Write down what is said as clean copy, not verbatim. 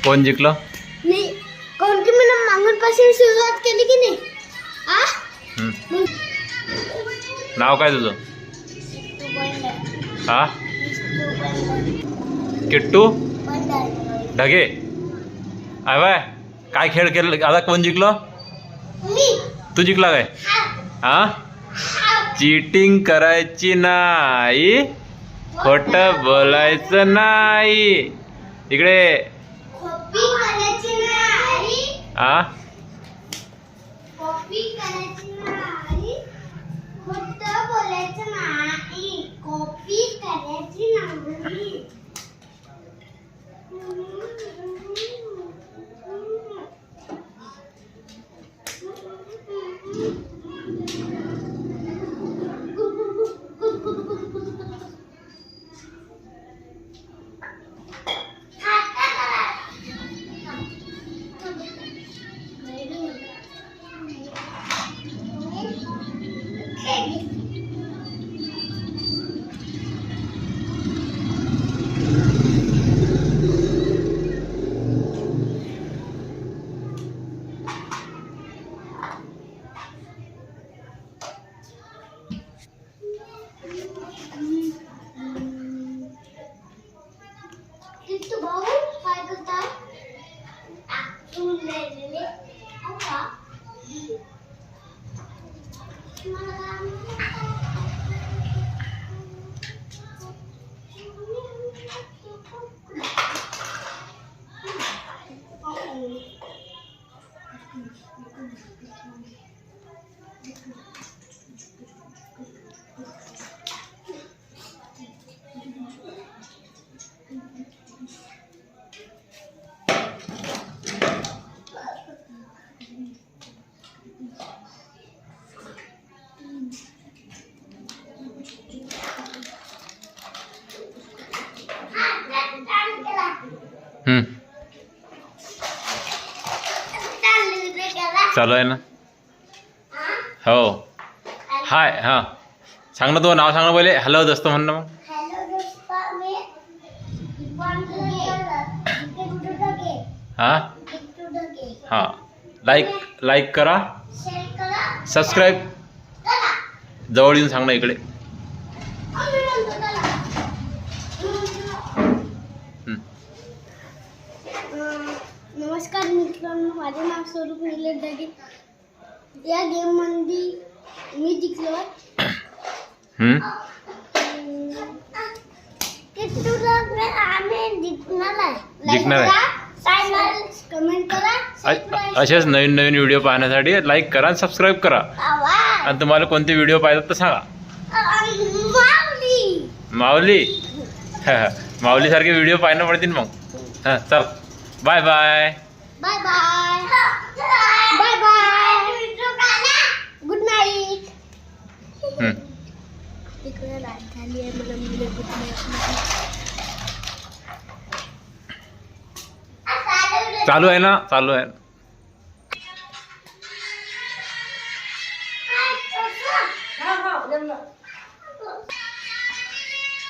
कोण जिंकलं? नाही कोण की मी मागूनपासून सुरुवात केली की नाही. नाव काय तुझं? हा किट्टू ढगे. आहे बाय काय खेळ केलं आता? कोण जिंकलं? तू जिंकला काय? हा चीटिंग करायची नाही, खोटं बोलायचं नाही. इकडे हा कॉपी करायची नाही, खोटं बोलायचं नाही. कॉपी करायची नाही. चालू आहे ना. हो हाय. हां सांग ना, तो नाव सांग ना पहिले. हॅलो दोस्त म्हण ना मग. हां हां लाईक करा, सबस्क्राईब. जवळ येऊन सांग ना इकडे. नमस्कार मित्रांनो, माझे नाव स्वरूप निलेश ढगे. या गेम मध्ये मी जिंकलो. आम्ही जिंकणार आहे. कमेंट करा. असेच नवीन नवीन व्हिडिओ पाहण्यासाठी लाईक करा आणि सबस्क्राईब करा. आणि तुम्हाला कोणते व्हिडिओ पाहिजेत तर सांगा. माऊली माऊली सारखे व्हिडिओ पाहायला पडतील मग. हां चल bye bye. Bye bye bye bye. Good night. तिकडे रात झाली आहे, मला मुले गुड नाईट. चालू आहे ना, चालू आहे.